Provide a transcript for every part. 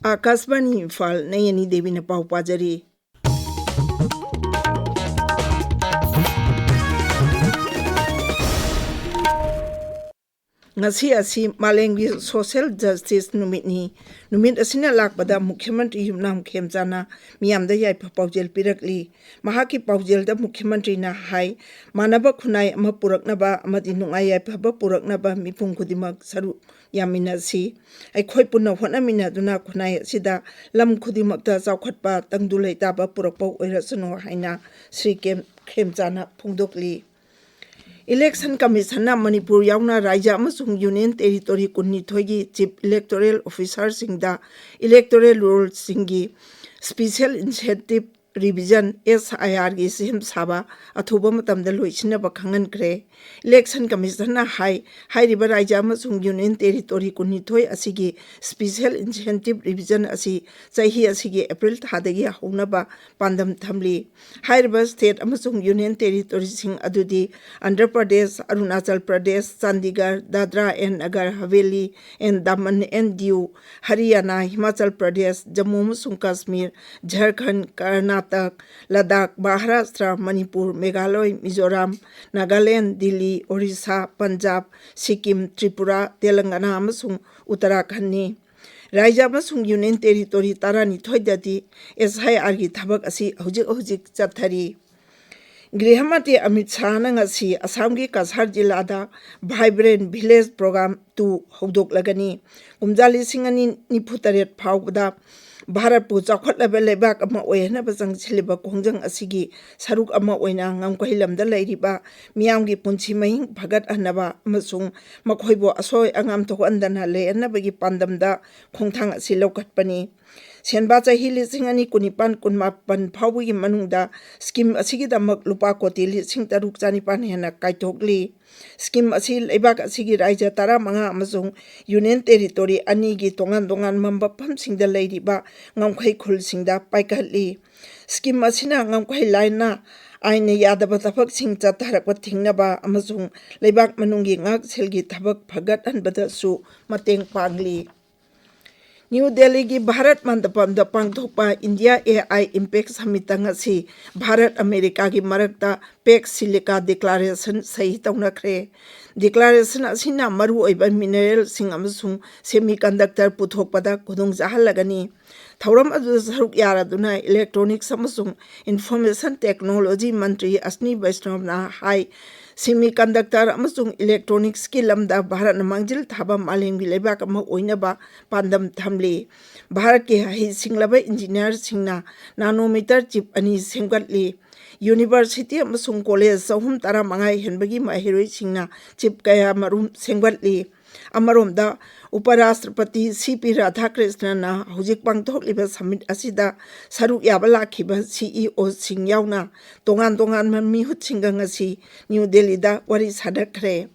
Akashvani Imphal Nayeni Devi na pau pajari. Ngasi asi Malengi Social Justice Numitni Numit asina lakpada Mukhyamantri Yumnam Khemchana miyamda yaipa paujel pirakli mahaki paujelda Mukhyamantri na hai manaba khunai ama puraknaba amadi nungai yaipaba puraknaba mipum khudimak saru yaminasi aikhoi punna honamina duna khunai asida lam khudimakta chawkhatpa tangdu leitaba purakpa oirasano haina Sri Khemchana phungdokli. Election Commission na Manipur yauna Raja amasung Union Territory kunnithoigi Chief Electoral Officer singda electoral rules singi Special Incentive Revision SIR gi sim saba athuba matamda loisinaba khangankre. Election Commission na hai riba Raja amasung Union Territory kunnithoi asigi Special Incentive Revision asi chahi asigi April thadagi haunaba pandam thamli. Riba State amasung Union Territory sing adudi Andhra Pradesh, Arunachal Pradesh, Chandigarh, Dadra and Nagar Haveli and Daman and Diu, Haryana, Himachal Pradesh, Jammu amasung Kashmir, Jharkhand, Karnataka, Ladakh, Maharashtra, Manipur, Meghalaya, Mizoram, Nagaland, Delhi, Orissa, Punjab, Sikkim, Tripura, Telangana amasung Uttarakhand. Raja amasung Union Territory tarani thoidadi SIR gi thabak asi hujik chathari. Grihamati Amit Shah na ngasi Assam gi Kasar jilada Vibrant Village Program 2 hodok lagani. Kumjali singani niputaret phawda Bharat pu chawkhatlaba lebak ama oinaba changchiliba khongjang asigi saruk ama oina ngamkailamda leiriba miyamgi punchi mahing bhagat anaba amasung makhoibo asoi angam thokandana le anabagi pandamda khongthang asi lokatpani. Senba chahi lising ani kunipan kunmapan phawgi manungda scheme asigi damak lupa koti lising taruk chanipan hena kaithokli. Scheme asi lebak asigi raija tara manga amasung Union Territory ani gi tongan mamba phamsingda leiriba ngamkhai khulsingda paikhatli. Scheme asina ngamkhai laina aina yadaba thabak sing chatharakpa thingnaba amasung lebak manungi ngak selgi thabak phagat anbada su mateng pangli. New Delhi gi Bharat Mandapamda pangthokpa India AI Impact Summit ngasi Bharat America gi marakta Pax Silica Declaration sahi taunakre. Declaration asina maru oiba mineral sing amasung semiconductor puthokpada khudong jahalagani. Thauram adu saruk yaraduna Electronics amasung Information Technology Mantri Asni Vaishnavna hai semiconductor amasung electronics ski lamda Bharat na mangjil thaba malengi lebak ama oinaba pandam thamli. Bharat ke hi singlaba engineer singna nanometer chip ani semgatli. University amasung college sahum tara mangai henbagi mahiroi singna chip kaya marum semgatli. Amaromda Uparashtrapati CP Radhakrishnan na hujik pangthokliba summit asida saruk yaba lakhiba CEO sing yauna tongan man mihut singa ngasi New Delhi da wari sadakre.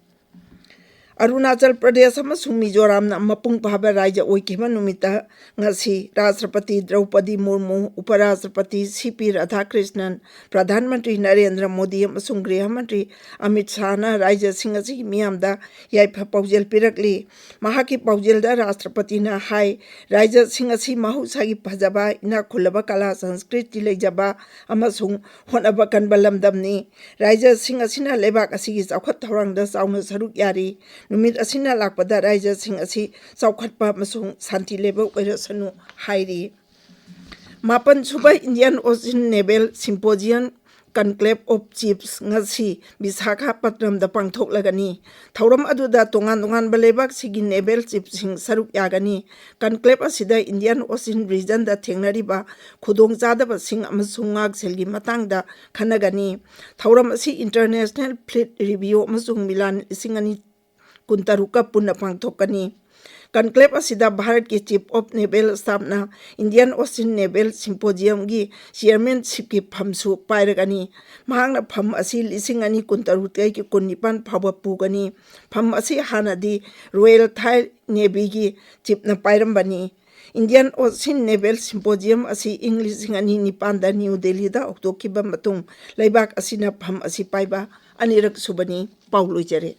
Arunachal Pradesh amasung Mizoram na mapung pahaba raja oikhiba numita ngasi Rashtrapati Draupadi Murmu, Uparashtrapati CP Radhakrishnan, Pradhan Mantri Narendra Modi amasung Griha Mantri Amit Shah na raja singasi miyamda yaipa paujel pirakli. Mahaki paujelda Rashtrapati na hai raja singasi mahusagi phajaba ina khulaba kala Sanskriti leijaba amasung honaba kanba lamdamni. Raja singasi na lebak asigi chawkhat thawrangda chawna saruk yari. Numit asina lakpada raja sing asi chawkhatpa amasung santi leba oirasanu hairi. Mapan suba Indian Ocean Naval Symposium Conclave of Chiefs ngasi Visakhapatnam da pangthoklagani. Thauram aduda tongan balebak sigi naval chiefs sing saruk yagani. Conclave asida Indian Ocean region da thengnariba khudong chadaba sing amasung ngak selgi matangda khanagani. Thauram asi International Fleet Review amasung Milan isingani kuntaruka punna pangthokani. Conclave asida Bharat ki Chief of Naval Staff na Indian Ocean Naval Symposium gi chairmanship ki phamsu pairagani. Mahangna pham asi lising ani kuntarutai ki kunnipan phawa pugani. Pham asi hanadi Royal Thai Navy gi chief na pairambani. Indian Ocean Naval Symposium asi English ani nipanda New Delhi da oktokiba matung laibak asina pham asi paiba anirak subani paulujare.